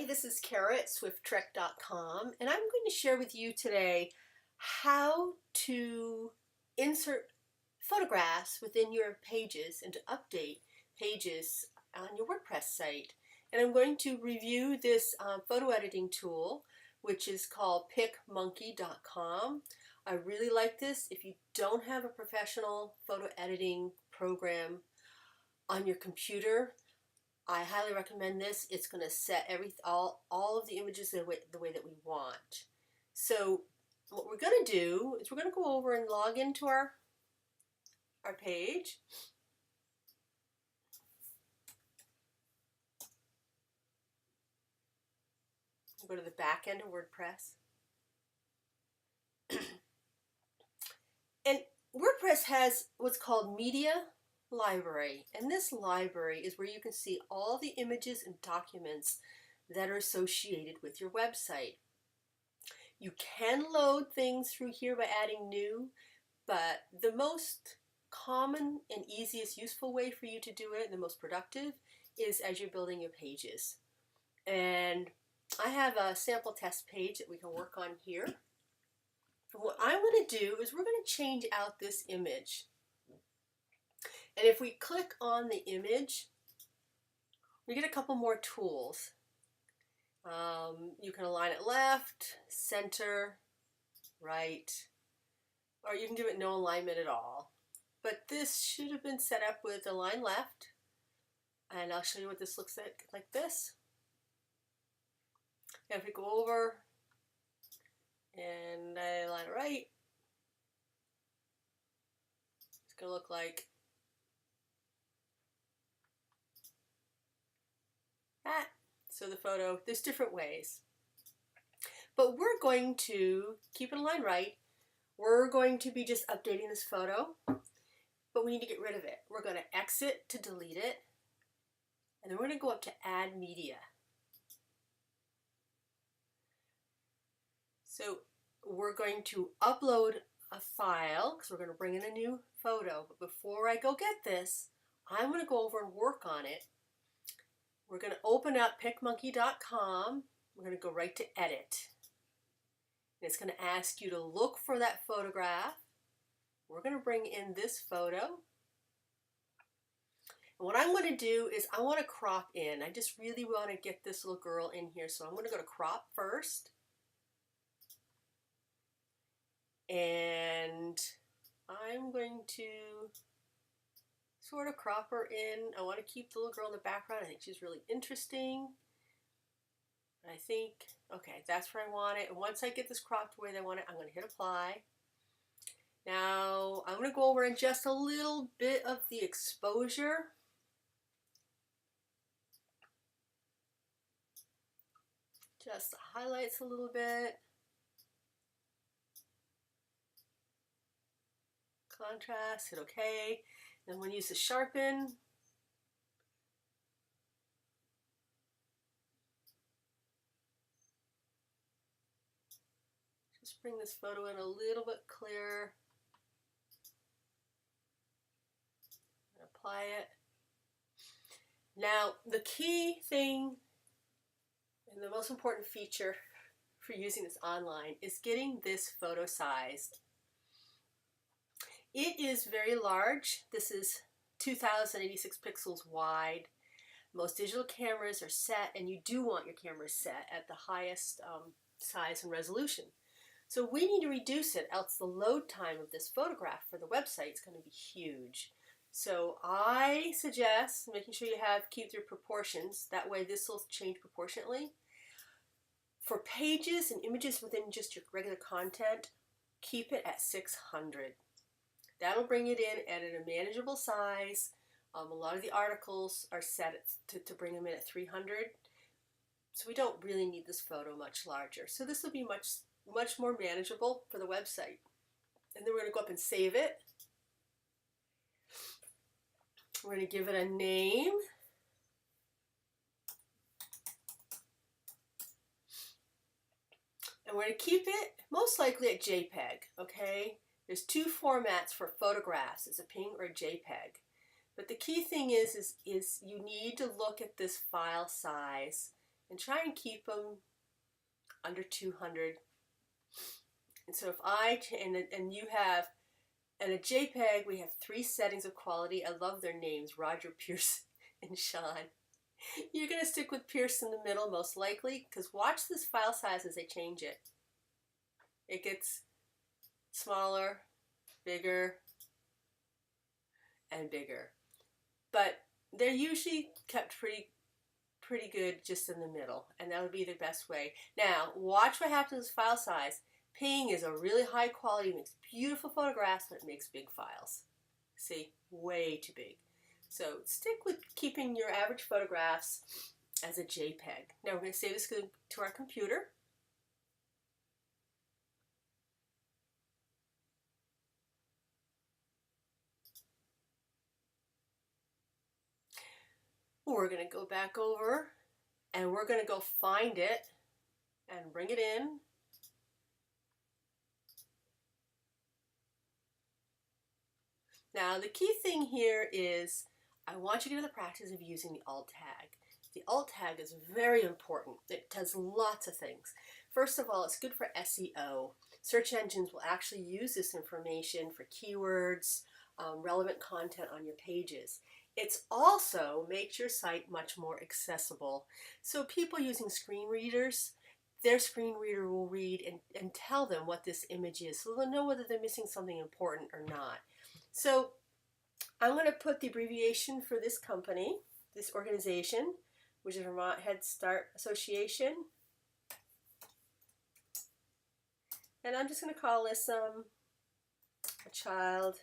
this is Kara at swifttrek.com, and I'm going to share with you today how to insert photographs within your pages and to update pages on your WordPress site. And I'm going to review this photo editing tool, which is called picmonkey.com. I really like this. If you don't have a professional photo editing program on your computer, I highly recommend this. It's going to set all of the images the way that we want. So what we're going to do is we're going to go over and log into our page. Go to the back end of WordPress. And WordPress has what's called Media Library, and this library is where you can see all the images and documents that are associated with your website. You can load things through here by adding new, but the most common and easiest useful way for you to do it, and the most productive, is as you're building your pages. And I have a sample test page that we can work on here. And what I'm going to do is we're going to change out this image. And if we click on the image, we get a couple more tools. You can align it left, center, right, or you can give it no alignment at all. But this should have been set up with align left, and I'll show you what this looks like this. And if we go over and I align it right, it's going to look like that. So the photo, there's different ways. But we're going to keep it aligned right. We're going to be just updating this photo, but we need to get rid of it. We're going to exit to delete it, and then we're going to go up to add media. So we're going to upload a file because we're going to bring in a new photo. But before I go get this, I'm going to go over and work on it. We're going to open up picmonkey.com. We're going to go right to edit. And it's going to ask you to look for that photograph. We're going to bring in this photo. And what I'm going to do is I want to crop in. I just really want to get this little girl in here. So I'm going to go to crop first. And I'm going to sort of crop her in. I want to keep the little girl in the background. I think she's really interesting. I think, okay, that's where I want it. And once I get this cropped the way I want it, I'm going to hit apply. Now, I'm going to go over and adjust a little bit of the exposure. Just the highlights a little bit. Contrast, hit OK. Then I'm going to use the sharpen. Just bring this photo in a little bit clearer. Apply it. Now, the key thing and the most important feature for using this online is getting this photo sized. It is very large. This is 2086 pixels wide. Most digital cameras are set, and you do want your cameras set at the highest size and resolution. So we need to reduce it, else the load time of this photograph for the website is going to be huge. So I suggest making sure you keep your proportions. That way this will change proportionately. For pages and images within just your regular content, keep it at 600. That'll bring it in at a manageable size. A lot of the articles are set to bring them in at 300. So we don't really need this photo much larger. So this will be much more manageable for the website. And then we're going to go up and save it. We're going to give it a name. And we're going to keep it most likely at JPEG, okay? There's two formats for photographs. It's a PNG or a JPEG. But the key thing is you need to look at this file size and try and keep them under 200. And so if I, and you have, and a JPEG, we have 3 settings of quality. I love their names, Roger, Pierce, and Sean. You're going to stick with Pierce in the middle most likely, because watch this file size as they change it. It gets smaller, bigger, and bigger. But they're usually kept pretty good just in the middle, and that would be the best way. Now, watch what happens with file size. Ping is a really high quality, makes beautiful photographs, but it makes big files. See, way too big. So stick with keeping your average photographs as a JPEG. Now we're going to save this to our computer. We're going to go back over and we're going to go find it and bring it in. Now the key thing here is I want you to do the practice of using the alt tag. The alt tag is very important. It does lots of things. First of all, it's good for SEO. Search engines will actually use this information for keywords, relevant content on your pages. It's also makes your site much more accessible. So people using screen readers, their screen reader will read and tell them what this image is, so they'll know whether they're missing something important or not. So I'm going to put the abbreviation for this company, this organization, which is Vermont Head Start Association. And I'm just going to call this a child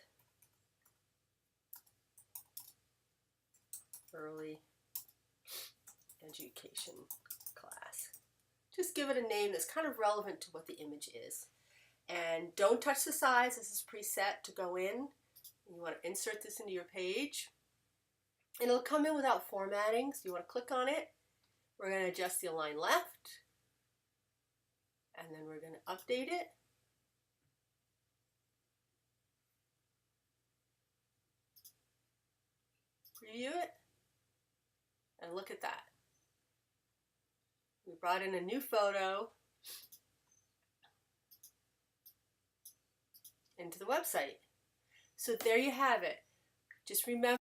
early education class. Just give it a name that's kind of relevant to what the image is. And don't touch the size. This is preset to go in. You want to insert this into your page. And it'll come in without formatting, so you want to click on it. We're going to adjust the align left. And then we're going to update it. Preview it. And look at that. We brought in a new photo into the website. So there you have it. Just remember